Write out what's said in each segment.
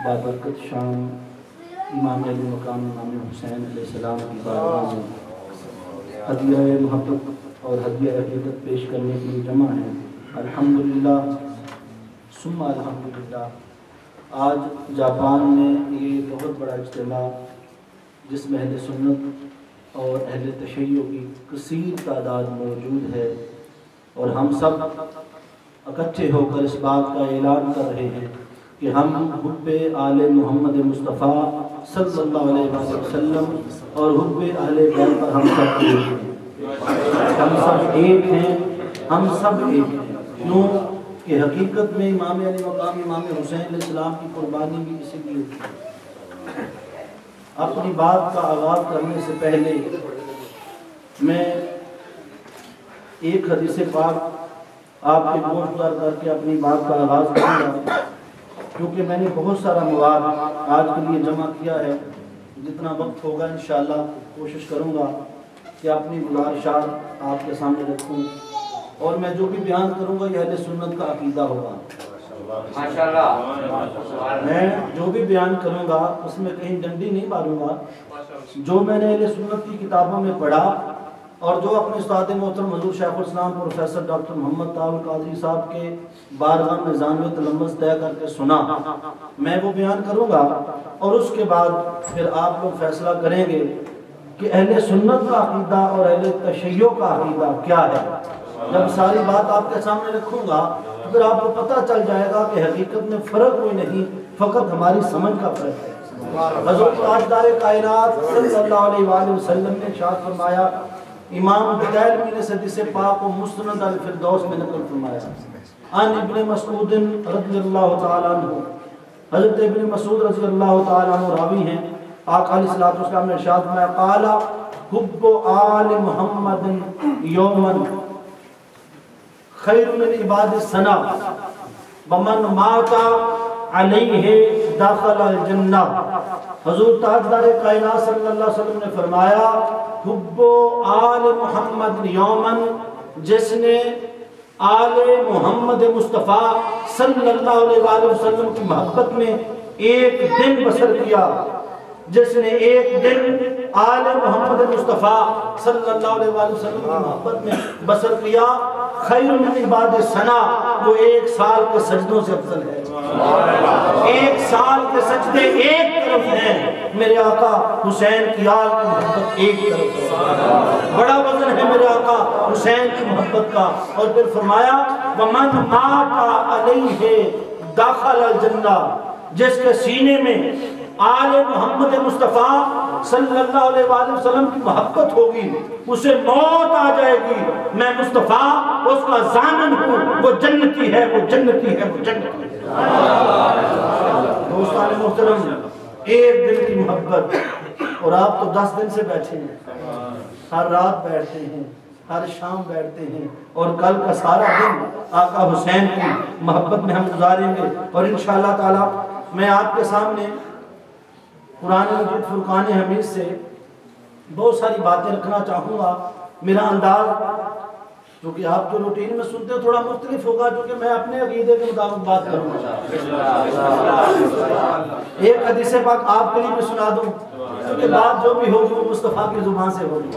بابرکت شام امام علی مقام امام حسین علیہ السلام کی بارگاہ میں ہدیہ محبت اور ہدیہ عقیدت پیش کرنے کے لیے جمع ہیں۔ الحمدللہ ثم الحمدللہ۔ آج جاپان میں یہ بہت بڑا اجتماع جس میں اہل سنت اور اہل تشیع کی کثیر تعداد موجود ہے، اور ہم سب اکٹھے ہو کر اس بات کا اعلان کر رہے ہیں کہ ہم حب آل محمد مصطفیٰ صلی اللہ علیہ وسلم اور حب اہل بیت پر ہم سب ایک ہیں، ہم سب ایک ہیں، ہم سب ایک ہیں۔ کیوں کہ حقیقت میں امام علی مقام امام حسین علیہ السلام کی قربانی بھی اسی لیے تھی۔ اپنی بات کا آغاز کرنے سے پہلے میں ایک حدیث پاک آپ کے گوش گزار کر کے اپنی بات کا آغاز کروں گا، کیونکہ میں نے بہت سارا مواد آج کے لیے جمع کیا ہے۔ جتنا وقت ہوگا انشاءاللہ کوشش کروں گا کہ اپنی گزارشات آپ کے سامنے رکھوں، اور میں جو بھی بیان کروں گا یہ اہل سنت کا عقیدہ ہوگا۔ میں جو بھی بیان کروں گا اس میں کہیں ڈنڈی نہیں ماروں گا۔ جو میں نے اہل سنت کی کتابوں میں پڑھا اور جو اپنے استاد محترم حضور شیخ الاسلام پروفیسر ڈاکٹر محمد طاہر القادری صاحب کے بارگاہ میں ذانوِ تلمذ طے کر کے سنا، میں وہ بیان کروں گا، اور اس کے بعد پھر آپ لوگ فیصلہ کریں گے کہ اہل سنت کا عقیدہ اور اہل تشیع کا عقیدہ کیا ہے۔ جب ساری بات آپ کے سامنے رکھوں گا تو پھر آپ کو پتہ چل جائے گا کہ حقیقت میں فرق کوئی نہیں، فقط ہماری سمجھ کا فرق ہے۔ حضرت تاجدار کائنات صلی اللہ علیہ وآلہ وسلم نے ارشاد فرمایا، امام بدیلوی نے حدیث پاک و مستند الفردوس میں نقل فرمایا، ان ابن مسعود رضی اللہ تعالیٰ عنہ، حضرت ابن مسعود رضی اللہ تعالیٰ عنہ راوی ہیں، آقا علیہ السلام نے ارشاد فرمایا، قال حب آل محمد یوما خیر من عباد السنہ ومن مات علیہ داخل الجنہ۔ حضور تاجدار کائنات صلی اللہ علیہ وسلم نے فرمایا، حب آل محمد یومن، جس نے آل محمد مصطفیٰ صلی اللہ علیہ وآلہ وسلم کی محبت میں ایک دن بسر کیا، جس نے ایک دن آل محمد مصطفیٰ صلی اللہ علیہ وآلہ وسلم کی محبت میں بسر کیا، خیر من عباد السنہ، وہ ایک سال کے سجدوں سے افضل ہے۔ ایک سال کے سجدے ایک طرف ہیں، میرے آقا حسین کی آل کی محبت ایک طرف ہے۔ بڑا وزن ہے میرے آقا حسین کی محبت کا۔ اور پھر فرمایا، وَمَنْ مَاتَ عَلَيْهِ دَخَلَ الْجَنَّةَ، جس کے سینے میں آل محمد مصطفیٰ صلی اللہ علیہ وآلہ وسلم کی محبت ہوگی، اسے موت آ جائے گی، میں مصطفیٰ اس کا ضامن ہوں، وہ جنتی ہے، وہ جنتی ہے، وہ جنتی ہے۔ دوستان محترم، ایک دن کی محبت، اور آپ تو 10 دن سے بیٹھے ہیں، ہر رات بیٹھتے ہیں، ہر شام بیٹھتے ہیں، اور کل کا سارا دن آقا حسین کی محبت میں ہم گزاریں گے۔ اور انشاءاللہ تعالی میں آپ کے سامنے قرآن مجید فرقان حمید سے بہت ساری باتیں رکھنا چاہوں گا۔ میرا انداز جو کہ آپ جو روٹین میں سنتے ہیں تھوڑا مختلف ہوگا، جو کہ میں اپنے عقیدے کے مطابق بات کروں گا۔ ایک حدیث پاک آپ کے لیے بھی سنا دوں، کیونکہ بات جو بھی ہوگی وہ مصطفیٰ کی زبان سے ہوگی۔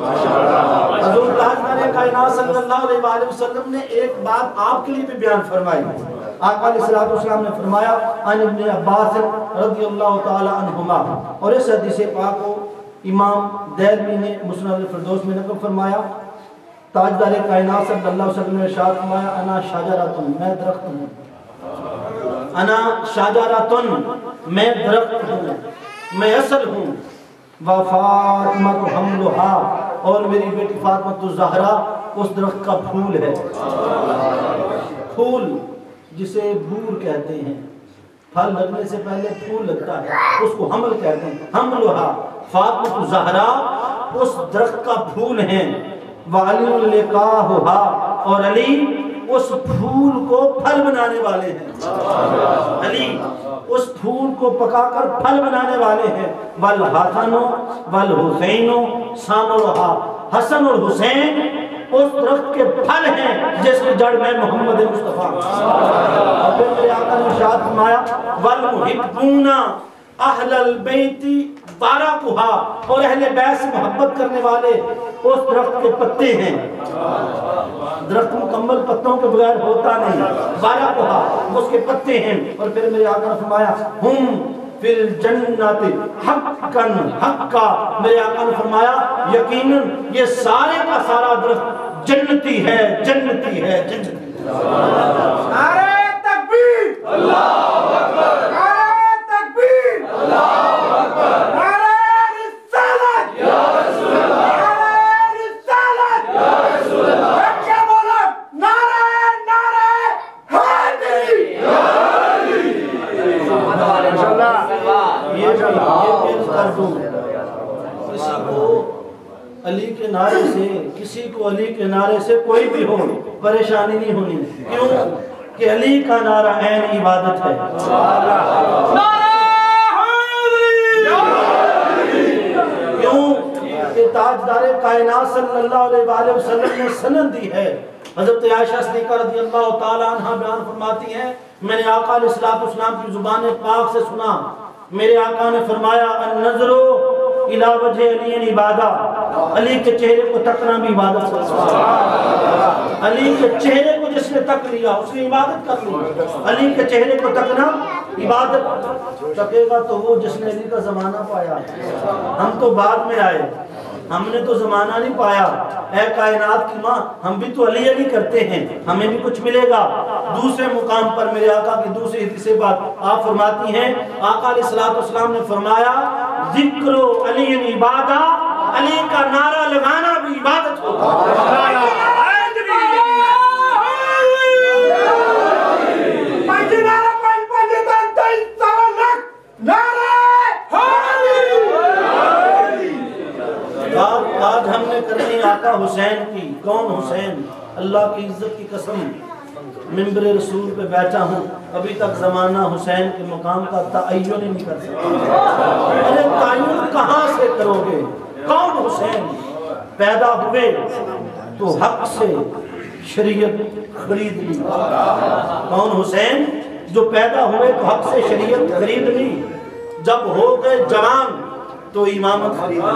حضور تاجدار کائنات صلی اللہ علیہ وآلہ وسلم نے ایک بات آپ کے لیے بھی بیان فرمائی۔ آقا علیہ السلام نے فرمایا، ان ابن عباس رضی اللہ تعالی عنہما، اور اس حدیث پاک کو امام دیلوی نے مسند الفردوس میں نقل فرمایا، تاجدار کائنات صلی اللہ علیہ وسلم نے ارشاد فرمایا، انا شجرۃ، میں درخت ہوں، انا شجرۃ، میں درخت ہوں، میں اصل ہوں، وفاطمہ حملھا، اور میری بیٹی فاطمہ الزہرا اس درخت کا پھول ہے۔ پھول جسے بور کہتے ہیں، پھل لگنے سے پہلے پھول لگتا ہے، اس کو حمل کہتے ہیں، حملھا، فاطمہ الزہرا اس درخت کا پھول ہیں، وعلی لقاھھا، اور علی اس پھول کو پھل بنانے والے ہیں۔ علی اس پھول کو پکا کر پھل بنانے والے ہیں۔ والحسن والحسین ثمرھا، حسن اور حسین اس درخت کے پھل ہیں جس کی جڑ میں محمد مصطفیٰ. اور پھر میرے آقا نے ارشاد فرمایا والمحبون اہل البیت بارکھا، اور اہل بیت سے محبت کرنے والے اس درخت کے پتے ہیں. درخت مکمل پتوں کے بغیر ہوتا نہیں. بارکھا اس کے پتے ہیں. اور پھر میرے آقا نے فرمایا ہم فی الجنت حقا حقا، میرے آقا نے فرمایا یقیناً یہ سارے کا سارا درخت جنتی ہے جنتی ہے جنتی. نعرہ تکبیر، اللہ اکبر، نعرہ تکبیر، اللہ اکبر، نعرہ رسالت یا رسول اللہ، نعرہ رسالت یا رسول اللہ، کیا بولا نعرہ نعرہ حیدری یا علی. یہ پیش کر دوں کسی کو علی کے نعرے سے، کسی کو علی کے نعرے سے کوئی بھی ہو پریشانی نہیں ہونی. کیوں کہ علی کا نعرہ عین عبادت ہے. کیوں کہ تاجدار کائنات صلی اللہ علیہ وآلہ وسلم نے سند دی ہے. حضرت عائشہ صدیقہ رضی اللہ تعالیٰ عنہ بیان فرماتی ہیں میں نے آقا علیہ السلام کی زبان پاک سے سنا، میرے آقا نے فرمایا النظر الی وجہ علی عبادہ، علی کے چہرے کو تکنا بھی عبادت ہے. علی کے چہرے کو جس نے تک لیا اس نے عبادت کر لی. علی کے چہرے کو تکنا عبادت. تکے گا تو وہ جس نے علی کا زمانہ پایا. ہم تو بعد میں آئے، ہم نے تو زمانہ نہیں پایا. اے کائنات کی ماں ہم بھی تو علی علی کرتے ہیں، ہمیں بھی کچھ ملے گا. دوسرے مقام پر میرے آقا کی دوسری حدیث بات آپ فرماتی ہیں، آقا علیہ السلام نے فرمایا ذکر علی عبادہ، علی کا نعرہ لگانا بھی عبادت ہوتا. آج ہم نے کرنی آقا حسین کی. کون حسین؟ اللہ کی عزت کی قسم منبر رسول پہ بیٹھا ہوں، ابھی تک زمانہ حسین کے مقام کا تعین ہی نہیں کر سکتا. ارے تعین کہاں سے کرو گے؟ کون حسین؟ پیدا ہوئے تو حق سے شریعت خرید لی. کون حسین؟ جو پیدا ہوئے تو حق سے شریعت خرید لی، جب ہو گئے جوان تو امامت خرید لی.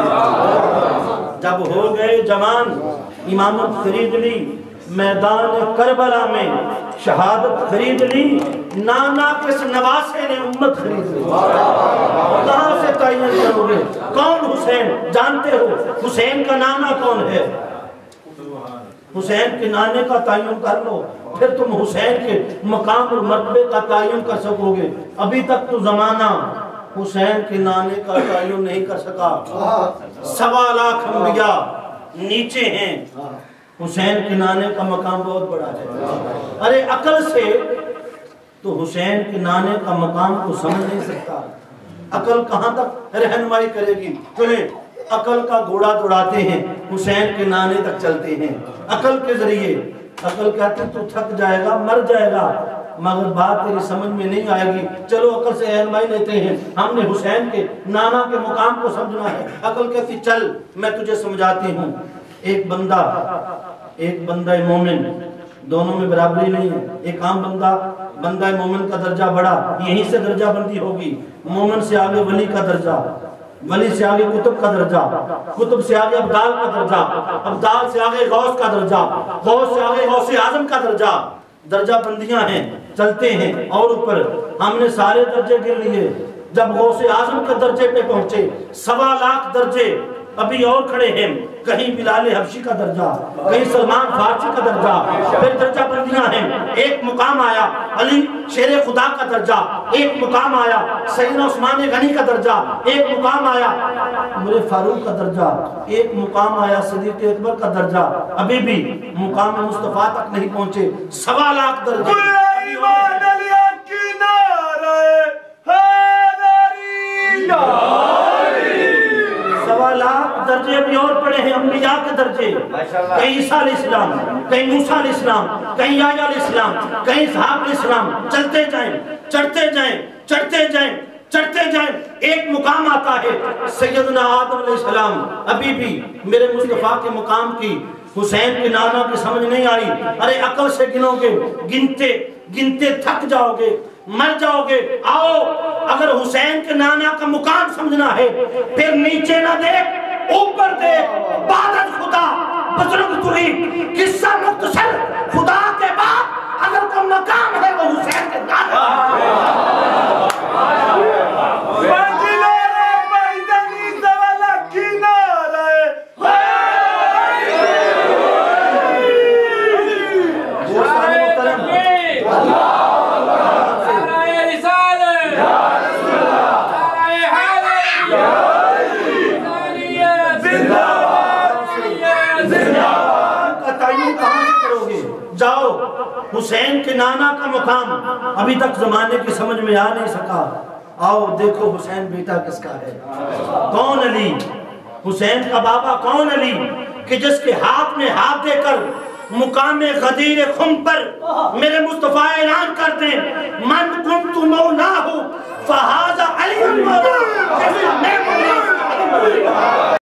جب ہو گئے جوان امامت خرید لی. میدان کربلا میں شہادت خرید لی. نانا کس نواسے نے امت خرید لی. کہاں سے تعین کرو گے کون حسین؟ جانتے ہو حسین کا نانا کون ہے؟ حسین کے نانے کا تعین کر لو، پھر تم حسین کے مقام اور مرتبے کا تعین کر سکو گے. ابھی تک تو زمانہ حسین کے نانے کا تعین نہیں کر سکا. 1.25 لاکھ انبیاء نیچے ہیں، حسین کے نانے کا مقام بہت بڑا ہے. ارے عقل سے تو حسین کے نانے کا مقام کو سمجھ نہیں سکتا. عقل کہاں تک رہنمائی کرے گی؟ چلیں عقل کا گھوڑا دوڑاتے ہیں، حسین کے نانے تک چلتے ہیں عقل کے ذریعے. عقل کہتے تو تھک جائے گا، مر جائے گا، مگر بات تیری سمجھ میں نہیں آئے گی. چلو عقل سے رہنمائی لیتے ہیں، ہم نے حسین کے نانا کے مقام کو سمجھنا ہے. عقل کہتی چل میں تجھے سمجھاتی ہوں. ایک بندہ مومن، دونوں میں برابری نہیں ہے. ایک عام بندہ مومن کا درجہ بڑا، یہیں سے درجہ بندی ہوگی. مومن سے آگے ولی کا درجہ، ولی سے آگے کتب کا درجہ، کتب سے آگے ابدال کا درجہ، ابدال سے آگے غوث کا درجہ، غوث سے آگے غوث اعظم کا درجہ. درجہ بندیاں ہیں، چلتے ہیں. اور اوپر ہم نے سارے درجے گر لیے. جب غوث اعظم کے درجے پہ پہنچے 1.25 لاکھ درجے ابھی اور کھڑے ہیں. کہیں بلال حبشی کا درجہ، کہیں سلمان فارسی کا درجہ، پھر درجہ بندیاں ہیں. ایک مقام آیا علی شیر خدا کا درجہ، ایک مقام آیا سیدنا عثمان غنی کا درجہ، ایک مقام آیا عمر فاروق کا درجہ، ایک مقام آیا صدیق اکبر کا درجہ. ابھی بھی مقام مصطفیٰ تک نہیں پہنچے. 1.25 لاکھ درجے. 1.25 لاکھ درجے بھی اور پڑے ہیں. انبیاء کے درجے، کہیں عیسیٰ علیہ السلام، کہیں موسیٰ علیہ السلام، کہیں یحییٰ علیہ السلام، کہیں اسحاق علیہ السلام. چلتے جائیں چڑھتے جائیں چڑھتے جائیں چڑھتے جائیں. ایک مقام آتا ہے سیدنا آدم علیہ السلام. ابھی بھی میرے مصطفیٰ کے مقام کی حسین کے نانا کی سمجھ نہیں آئی. ارے عقل سے گنو گے, گنتے گنتے تھک جاؤ گے, مر جاؤ گے. آؤ اگر حسین کے نانا کا مقام سمجھنا ہے پھر نیچے نہ دیکھ اوپر دیکھ. عبادت خدا بزرگ توحید قصہ مختصر خدا کے بعد اگر کوئی مقام ہے وہ حسین کے نانا. جاؤ حسین کے نانا کا مقام ابھی تک زمانے کی سمجھ میں آ نہیں سکا. آؤ دیکھو حسین بیٹا کس کا ہے. کون علی؟ حسین کا بابا کون علی کہ جس کے ہاتھ میں ہاتھ دے کر مقام غدیر خم پر میرے مصطفیٰ اعلان کرتے من کنت مولاہ فہذا علی